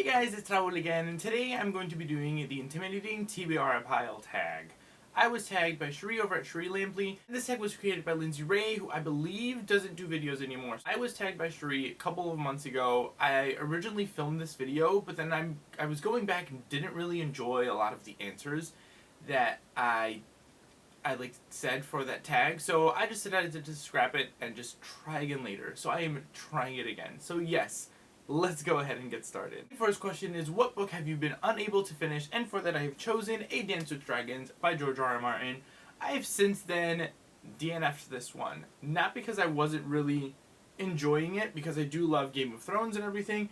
Hey guys, it's Raul again, and today I'm going to be doing the intimidating TBR tag. I was tagged by Cherie over at Cherie Lampley. This tag was created by Lindsay Ray, who I believe doesn't do videos anymore. I was tagged by Cherie a couple of months ago. I originally filmed this video, but then I was going back and didn't really enjoy a lot of the answers that I said for that tag, so I just decided to just scrap it and just try again later. So I am trying it again. So yes, let's go ahead and get started. The first question is, what book have you been unable to finish? And for that I have chosen A Dance with Dragons by George R. R. Martin. I have since then DNF'd this one. Not because I wasn't really enjoying it, because I do love Game of Thrones and everything,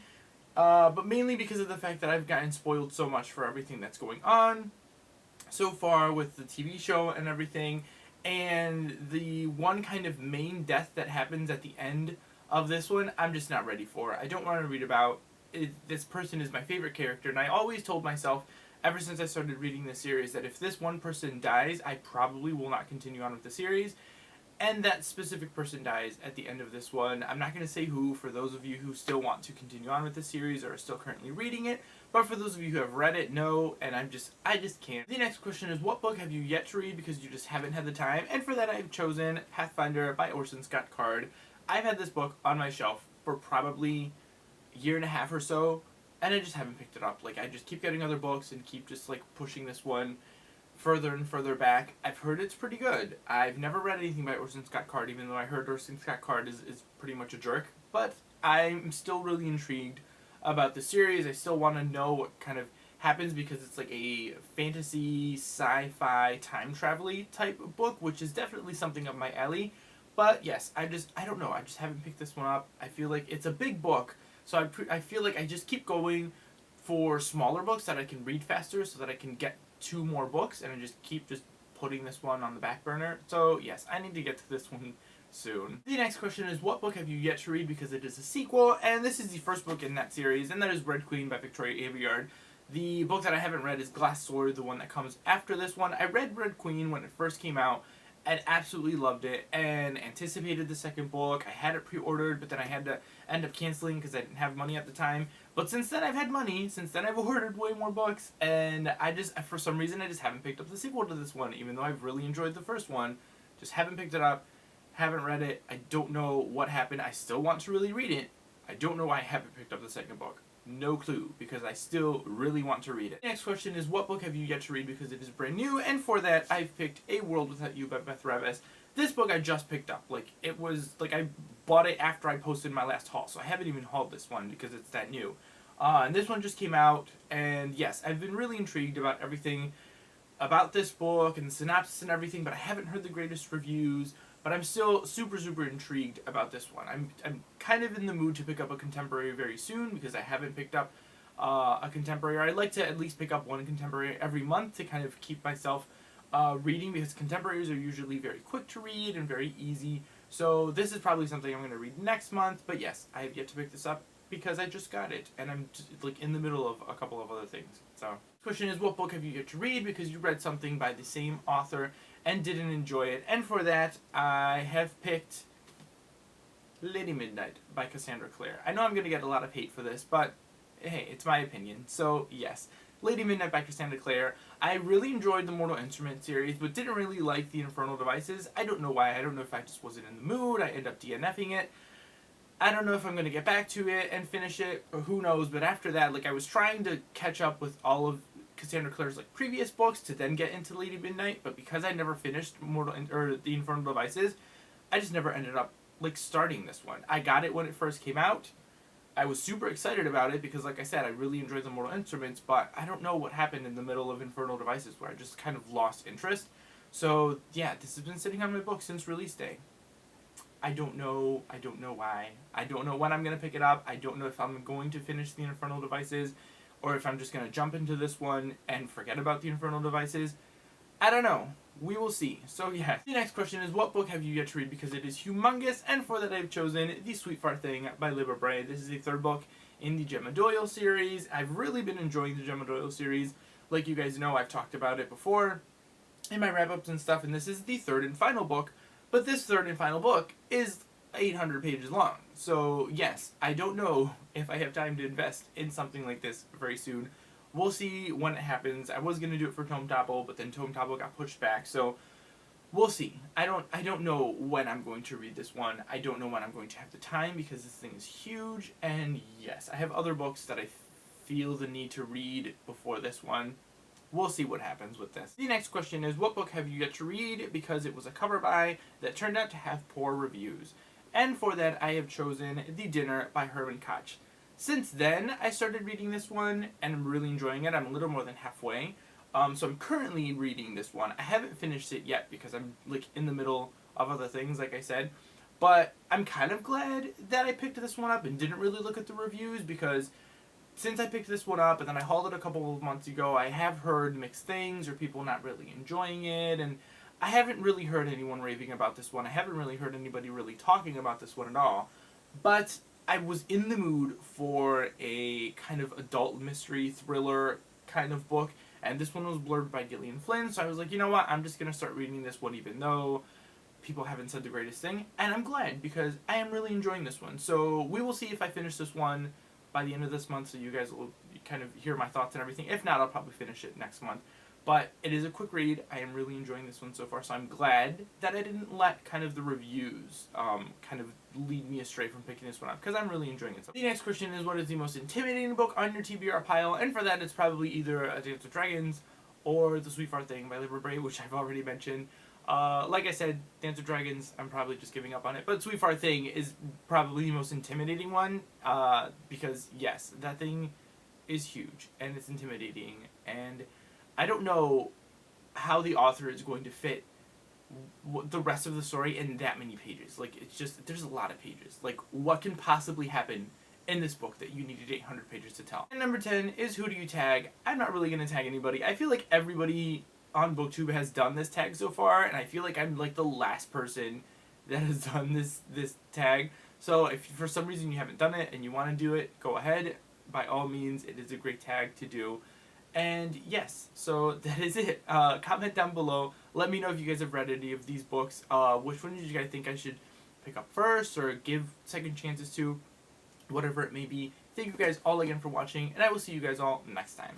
but mainly because of the fact that I've gotten spoiled so much for everything that's going on so far with the TV show and everything, and the one kind of main death that happens at the end of this one, I'm just not ready for. I don't want to read about it. This person is my favorite character, and I always told myself ever since I started reading this series that if this one person dies, I probably will not continue on with the series. And that specific person dies at the end of this one. I'm not going to say who, for those of you who still want to continue on with the series or are still currently reading it. But for those of you who have read it, no, and I just can't. The next question is, what book have you yet to read because you just haven't had the time? And for that I've chosen Pathfinder by Orson Scott Card. I've had this book on my shelf for probably a year and a half or so, and I just haven't picked it up. Like, I just keep getting other books and keep just like pushing this one further and further back. I've heard it's pretty good. I've never read anything by Orson Scott Card, even though I heard Orson Scott Card is pretty much a jerk. But I'm still really intrigued about the series. I still want to know what kind of happens, because it's like a fantasy, sci-fi, time travel-y type book, which is definitely something up my alley. But yes, I don't know. I just haven't picked this one up. I feel like it's a big book, so I feel like I just keep going for smaller books that I can read faster so that I can get 2 more books, and I just keep putting this one on the back burner. So yes, I need to get to this one soon. The next question is, what book have you yet to read because it is a sequel? And this is the first book in that series, and that is Red Queen by Victoria Aveyard. The book that I haven't read is Glass Sword, the one that comes after this one. I read Red Queen when it first came out and absolutely loved it and anticipated the second book. I had it pre-ordered, but then I had to end up canceling because I didn't have money at the time. But since then I've had money, since then I've ordered way more books, and for some reason I just haven't picked up the sequel to this one, even though I've really enjoyed the first one. Just haven't picked it up, haven't read it. I don't know what happened. I still want to really read it. I don't know why I haven't picked up the second book. No clue, because I still really want to read it. The next question is, what book have you yet to read because it is brand new? And for that, I've picked A World Without You by Beth Revis. This book I just picked up. Like, it was, like, I bought it after I posted my last haul, so I haven't even hauled this one because it's that new. And this one just came out, and yes, I've been really intrigued about everything about this book and the synopsis and everything, but I haven't heard the greatest reviews. But I'm still super intrigued about this one. I'm kind of in the mood to pick up a contemporary very soon, because I haven't picked up a contemporary. I'd like to at least pick up one contemporary every month to kind of keep myself reading, because contemporaries are usually very quick to read and very easy. So this is probably something I'm going to read next month. But yes, I have yet to pick this up because I just got it, and I'm just, like, in the middle of a couple of other things. So, question is, what book have you yet to read because you read something by the same author and didn't enjoy it? And for that, I have picked Lady Midnight by Cassandra Clare. I know I'm going to get a lot of hate for this, but hey, it's my opinion. So yes, Lady Midnight by Cassandra Clare. I really enjoyed the Mortal Instruments series, but didn't really like the Infernal Devices. I don't know why. I don't know if I just wasn't in the mood. I ended up DNFing it. I don't know if I'm going to get back to it and finish it, or who knows. But after that, like, I was trying to catch up with all of Cassandra Clare's like previous books to then get into Lady Midnight, but because I never finished the Infernal Devices, I just never ended up like starting this one. I got it when it first came out. I was super excited about it because, like I said, I really enjoyed the Mortal Instruments, but I don't know what happened in the middle of Infernal Devices where I just kind of lost interest. So yeah, this has been sitting on my book since release day. I don't know why. I don't know when I'm going to pick it up. I don't know if I'm going to finish the Infernal Devices, or if I'm just going to jump into this one and forget about the Infernal Devices. I don't know. We will see. So yeah. The next question is, what book have you yet to read because it is humongous? And for that I've chosen The Sweet Far Thing by Libba Bray. This is the 3rd book in the Gemma Doyle series. I've really been enjoying the Gemma Doyle series. Like you guys know, I've talked about it before in my wrap-ups and stuff, and this is the 3rd and final book. But this 3rd and final book is 800 pages long. So yes, I don't know if I have time to invest in something like this very soon. We'll see when it happens. I was gonna do it for Tome Topple, but then Tome Topple got pushed back. So we'll see. I don't know when I'm going to read this one. I don't know when I'm going to have the time because this thing is huge. And yes, I have other books that I feel the need to read before this one. We'll see what happens with this. The next question is, what book have you yet to read because it was a cover buy that turned out to have poor reviews? And for that, I have chosen The Dinner by Herman Koch. Since then, I started reading this one, and I'm really enjoying it. I'm a little more than halfway. So I'm currently reading this one. I haven't finished it yet because I'm like in the middle of other things, like I said. But I'm kind of glad that I picked this one up and didn't really look at the reviews, because since I picked this one up and then I hauled it a couple of months ago, I have heard mixed things or people not really enjoying it, and I haven't really heard anyone raving about this one. I haven't really heard anybody really talking about this one at all. But I was in the mood for a kind of adult mystery thriller kind of book, and this one was blurred by Gillian Flynn, so I was like, you know what, I'm just going to start reading this one even though people haven't said the greatest thing, and I'm glad because I am really enjoying this one. So we will see if I finish this one by the end of this month, so you guys will kind of hear my thoughts and everything. If not, I'll probably finish it next month. But it is a quick read. I am really enjoying this one so far, so I'm glad that I didn't let kind of the reviews kind of lead me astray from picking this one up, because I'm really enjoying it. So the next question is, what is the most intimidating book on your TBR pile? And for that, it's probably either A Dance with Dragons or The Sweetheart Thing by Libra Bray, which I've already mentioned. Like I said, Dance with Dragons, I'm probably just giving up on it. But Sweetheart Thing is probably the most intimidating one, because yes, that thing is huge and it's intimidating, and I don't know how the author is going to fit the rest of the story in that many pages. Like, it's just, there's a lot of pages. Like, what can possibly happen in this book that you needed 800 pages to tell? And number 10 is, who do you tag? I'm not really going to tag anybody. I feel like everybody on BookTube has done this tag so far, and I feel like I'm like the last person that has done this tag. So if for some reason you haven't done it and you want to do it, go ahead. By all means, it is a great tag to do. And yes, so that is it. Comment down below. Let me know if you guys have read any of these books. Which one did you guys think I should pick up first or give second chances to? Whatever it may be. Thank you guys all again for watching, and I will see you guys all next time.